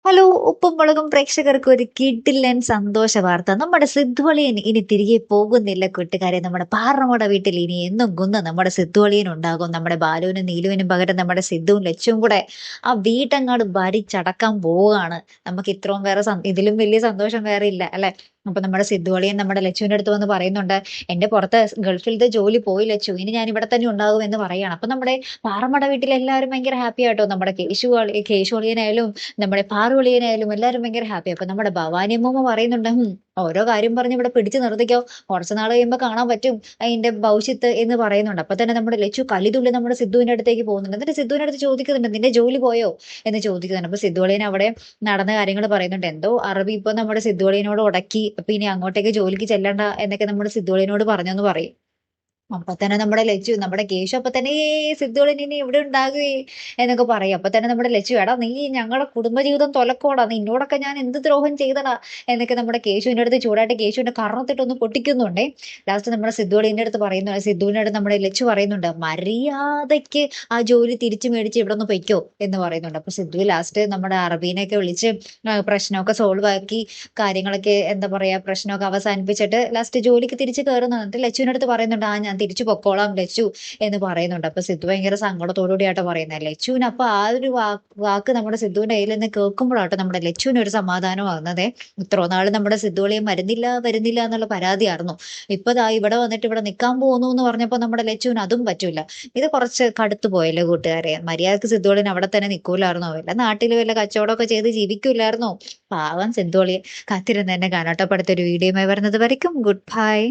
Hello, ഉപ്പും മുളകും പ്രേക്ഷകർക്ക് ഒരു കിടിലൻ സന്തോഷ വാർത്ത. നമ്മുടെ സിദ്ധുവളിയൻ ഇനി തിരികെ പോകുന്നില്ല കൂട്ടുകാരെ. നമ്മുടെ പാറമട വീട്ടിൽ ഇനി എന്നും കുന്ന് നമ്മുടെ സിദ്ധുവളിയൻ ഉണ്ടാകും. നമ്മുടെ ബാലുവിനും നീലുവിനും പകരം നമ്മുടെ സിദ്ധുവും ലച്ചുവും കൂടെ ആ വീട്ടങ്ങാട് ഭരിച്ചടക്കാൻ പോവുകയാണ്. നമുക്ക് ഇത്രയും വേറെ ഇതിലും വലിയ സന്തോഷം വേറെ ഇല്ല അല്ലെ? അപ്പൊ നമ്മുടെ സിദ്ധുവളിയൻ നമ്മുടെ ലച്ചുവിന്റെ അടുത്ത് വന്ന് പറയുന്നുണ്ട്, എന്റെ പുറത്ത് ഗൾഫിലത്തെ ജോലി പോയി ലച്ചു, ഇനി ഞാൻ ഇവിടെ തന്നെ ഉണ്ടാകും എന്ന് പറയാണ്. അപ്പൊ നമ്മുടെ പാറമട വീട്ടിൽ എല്ലാവരും ഭയങ്കര ഹാപ്പി ആയിട്ടോ. നമ്മുടെ കേശുവളിയനായാലും നമ്മുടെ പാറുവിളിയനായാലും എല്ലാവരും ഭയങ്കര ഹാപ്പി. അപ്പൊ നമ്മുടെ ഭവാനി അമ്മൂമ്മ പറയുന്നുണ്ട്, ഓരോ കാര്യം പറഞ്ഞ് ഇവിടെ പിടിച്ചു നിർത്തിക്കോ, കുറച്ച് നാൾ കഴിയുമ്പോൾ കാണാൻ പറ്റും അതിന്റെ ഭവിഷ്യത്ത് എന്ന് പറയുന്നുണ്ട്. അപ്പൊ തന്നെ നമ്മുടെ ലച്ചു കലിതുള്ളി നമ്മുടെ സിദ്ധുവിന്റെ അടുത്തേക്ക് പോകുന്നുണ്ട്. എന്നിട്ട് സിദ്ധുവിന്റെ അടുത്ത് ചോദിക്കുന്നുണ്ട്, നിന്റെ ജോലി പോയോ എന്ന് ചോദിക്കുന്നുണ്ട്. അപ്പൊ സിദ്ധുവളിയൻ അവിടെ നടന്ന കാര്യങ്ങൾ പറയുന്നുണ്ട്. എന്തോ അറബി ഇപ്പൊ നമ്മുടെ സിദ്ധുവളിയനോട് ഉടക്കി, അപ്പൊ ഇനി അങ്ങോട്ടേക്ക് ജോലിക്ക് ചെല്ലണ്ട എന്നൊക്കെ നമ്മുടെ സിദ്ധുവളിയനോട് പറഞ്ഞെന്ന് പറയും. അപ്പൊ തന്നെ നമ്മുടെ ലച്ചു നമ്മുടെ കേശു അപ്പൊ തന്നെ സിദ്ധുവിന് ഇനി ഇവിടെ ഉണ്ടാകുകയെ എന്നൊക്കെ പറയും. അപ്പൊ തന്നെ നമ്മുടെ ലച്ചു, എടാ നീ ഞങ്ങളുടെ കുടുംബജീവിതം തൊലക്കോടാ, നിന്നോടൊക്കെ ഞാൻ എന്ത് ദ്രോഹം ചെയ്തടാ എന്നൊക്കെ നമ്മുടെ കേശുവിന്റെ അടുത്ത് ചൂടായിട്ട് കേശുവിന്റെ കറന്നിട്ടൊന്ന് പൊട്ടിക്കുന്നുണ്ടേ. ലാസ്റ്റ് നമ്മുടെ സിദ്ധുവിന്റെ അടുത്ത് പറയുന്നു, സിദ്ധുവിന്റെ അടുത്ത് നമ്മുടെ ലച്ചു പറയുന്നുണ്ട്, മര്യാദയ്ക്ക് ആ ജോലി തിരിച്ചു മേടിച്ച് ഇവിടെ ഒന്ന് പൊയ്ക്കോ എന്ന് പറയുന്നുണ്ട്. അപ്പൊ സിദ്ധു ലാസ്റ്റ് നമ്മുടെ അറബീനെയൊക്കെ വിളിച്ച് പ്രശ്നമൊക്കെ സോൾവ് ആക്കി കാര്യങ്ങളൊക്കെ എന്താ പറയാ പ്രശ്നമൊക്കെ അവസാനിപ്പിച്ചിട്ട് ലാസ്റ്റ് ജോലിക്ക് തിരിച്ച് കയറുന്നുണ്ട്. ലച്ചുവിന്റെ അടുത്ത് പറയുന്നുണ്ട്, ആ ഞാൻ തിരിച്ചു പൊക്കോളാം ലച്ചു എന്ന് പറയുന്നുണ്ട്. അപ്പൊ സിദ്ധു ഭയങ്കര സങ്കടത്തോടുകൂടിയാട്ടോ പറയുന്നത്. ലച്ചുവിന് അപ്പൊ ആ ഒരു വാക്ക് നമ്മുടെ സിദ്ധുവിന്റെ കയ്യിൽ നിന്ന് കേൾക്കുമ്പോഴാട്ടോ നമ്മുടെ ലച്ചുവിന് ഒരു സമാധാനം ആകുന്നത്. ഇത്രോ നാള് നമ്മുടെ സിദ്ധുവളിയും വരുന്നില്ല വരുന്നില്ല എന്നുള്ള പരാതിയായിരുന്നു. ഇപ്പൊ ദാ ഇവിടെ വന്നിട്ട് ഇവിടെ നിൽക്കാൻ പോകുന്നു എന്ന് പറഞ്ഞപ്പോ നമ്മുടെ ലച്ചുവിന് അതും പറ്റൂല. ഇത് കുറച്ച് കടുത്തു പോയല്ലോ കൂട്ടുകാരെ. മര്യാദക്ക് സിദ്ധുവളിന് അവിടെ തന്നെ നിൽക്കൂലായിരുന്നോ? വല്ല നാട്ടിൽ വല്ല കച്ചവടമൊക്കെ ചെയ്ത് ജീവിക്കൂലായിരുന്നോ? പാവം സിദ്ധുവളിയെ. കാത്തിരുന്ന് തന്നെ കാണാട്ടോ. അടുത്തൊരു വീഡിയോയുമായി വരുന്നത് വരയ്ക്കും ഗുഡ് ബൈ.